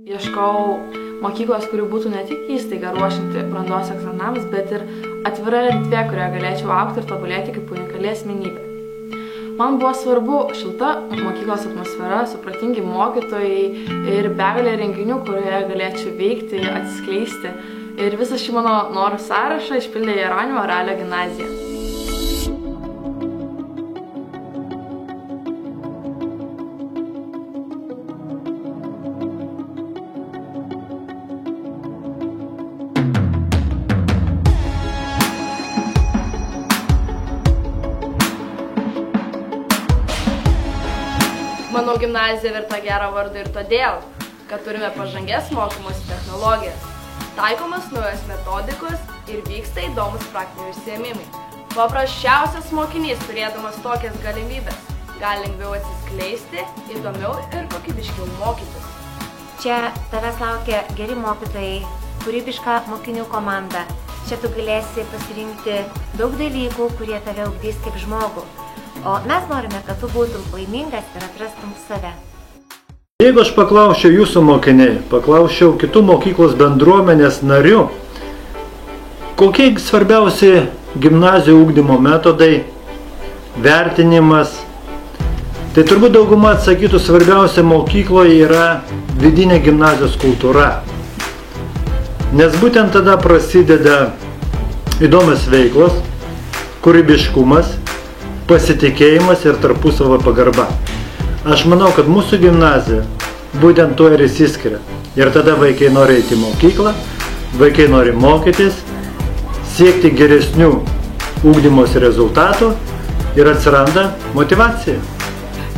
Ieškau mokyklos, kuri būtų ne tik įstaiga ruošianti brandos egzaminams, bet ir atvira erdvė, kurioje galėčiau augti ir tobulėti kaip unikali asmenybė. Man buvo svarbu šilta mokyklos atmosfera, supratingi mokytojai ir begalė renginių, kurioje galėčiau veikti, atsiskleisti. Ir visą šį mano norų sąrašą išpildė Jeronimo Ralio gimnazija. Mano gimnazija verta gerą vardą ir todėl, kad turime pažangės mokymosi technologijas, taikomas naujos metodikos ir vyksta įdomus praktiniai užsiėmimai. Paprasčiausias mokinys, turėdamas tokias galimybės, gali lengviau atsiskleisti, įdomiau ir kokybiškiau mokytis. Čia tavęs laukia geri mokytojai, kūrybiška mokinių komanda. Čia tu galėsi pasirinkti daug dalykų, kurie tave ugdys kaip žmogų. O mes norime, kad tu būtum laimingas ir atrastum save. Jeigu aš paklausčiau jūsų mokiniai, paklausčiau kitų mokyklos bendruomenės narių, kokie svarbiausi gimnazijų ugdymo metodai, vertinimas, tai turbūt dauguma atsakytų, svarbiausia mokykloje yra vidinė gimnazijos kultūra. Nes būtent tada prasideda įdomios veiklos, kūrybiškumas, pasitikėjimas ir tarpusavio pagarba. Aš manau, kad mūsų gimnazija būtent tuo ir išsiskiria. Ir tada vaikai nori eiti į mokyklą, vaikai nori mokytis, siekti geresnių ugdymosi rezultatų ir atsiranda motyvacija.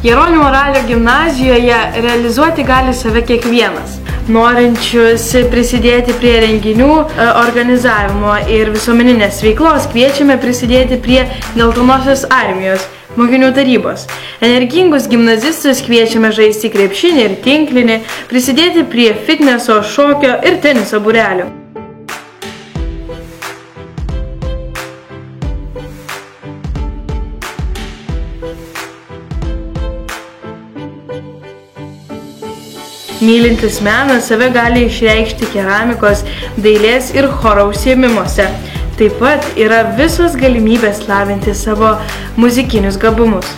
Jeronimo Ralio gimnazijoje realizuoti gali save kiekvienas. Norinčius prisidėti prie renginių organizavimo ir visuomeninės veiklos kviečiame prisidėti prie Geltonosios armijos mokinių tarybos. Energingus gimnazistus kviečiame žaisti krepšinį ir tinklinį, prisidėti prie fitneso, šokio ir teniso būrelių. Mylintis meną save gali išreikšti keramikos, dailės ir choro užsiėmimuose. Taip pat yra visos galimybės lavinti savo muzikinius gabumus.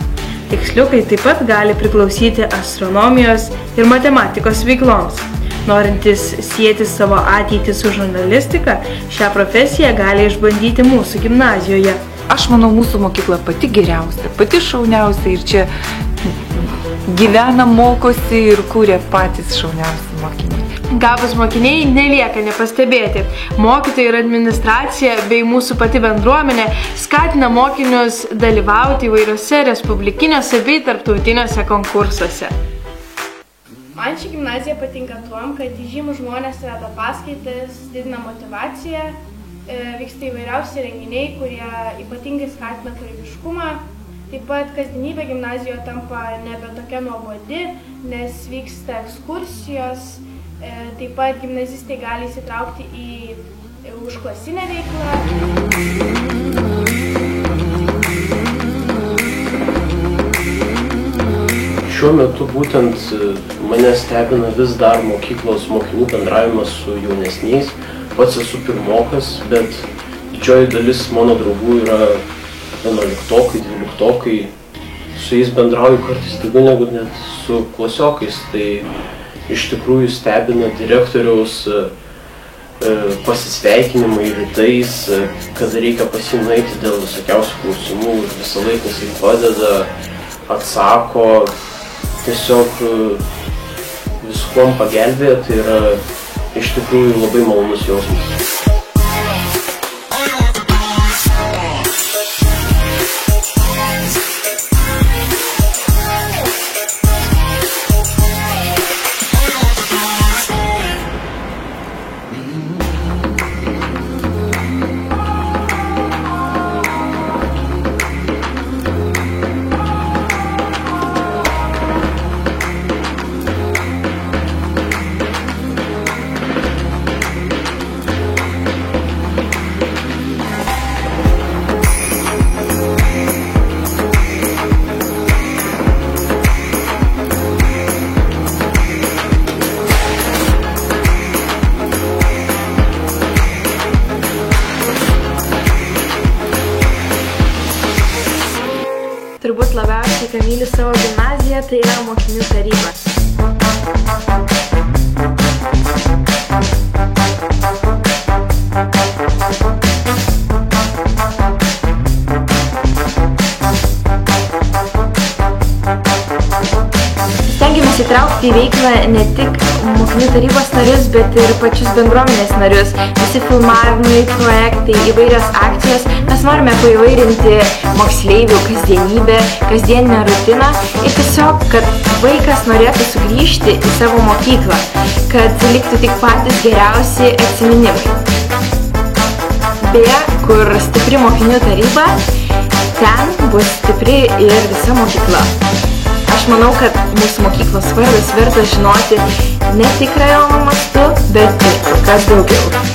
Tiksliukai taip pat gali priklausyti astronomijos ir matematikos veikloms. Norintys sieti savo ateitį su žurnalistika, šią profesiją gali išbandyti mūsų gimnazijoje. Aš manau, mūsų mokykla pati geriausia, pati šauniausia ir čia gyvena, mokosi ir kūrė patys šauniausi mokiniai. Gabūs mokiniai nelieka nepastebėti. Mokytojai ir administracija bei mūsų pati bendruomenė skatina mokinius dalyvauti įvairiuose respublikiniuose bei tarptautiniuose konkursuose. Man ši gimnazija patinka tuom, kad įžymūs žmonės veda paskaitas, didina motyvaciją, vyksta įvairiausi renginiai, kurie ypatingai skatina kūrybiškumą. Taip pat kasdienybė gimnazijoje tampa nebe tokia nuobodi, nes vyksta ekskursijos. Taip pat gimnazistai gali įsitraukti į užklasinę veiklą. Šiuo metu būtent mane stebina vis dar mokyklos mokinių bendravimas su jaunesniais. Pats esu pirmokas, bet didžioji dalis mano draugų yra 11-okai, 12-okai. Su jais bendrauju kartais daugiau negu net su klasiokais. Tai iš tikrųjų stebina direktoriaus pasisveikinimai rytais, kada reikia pasinueiti dėl visokiausių klausimų ir visą laiką jisai padeda, atsako, tiesiog viskuom pagelbėja, tai yra iš tikrųjų labai malonus jausmas. turbūt labiausiai, ką myli savo gimnaziją, tai yra mokinių taryba. Stengiamės įtraukti į veiklą ne tik mokinių tarybos narius, bet ir pačius bendruomenės narius. Visi filmavimai, projektai, įvairios akcijos. Mes norime paįvairinti moksleivių kasdienybę, kasdieninę rutiną ir tiesiog, kad vaikas norėtų sugrįžti į savo mokyklą, kad liktų tik patys geriausi atsiminimai. Beje, kur stipri mokinių taryba, ten bus stipri ir visa mokykla. Aš manau, kad mūsų mokyklos vardas verta žinoti ne tik rajono mastu, bet ir kur kas daugiau.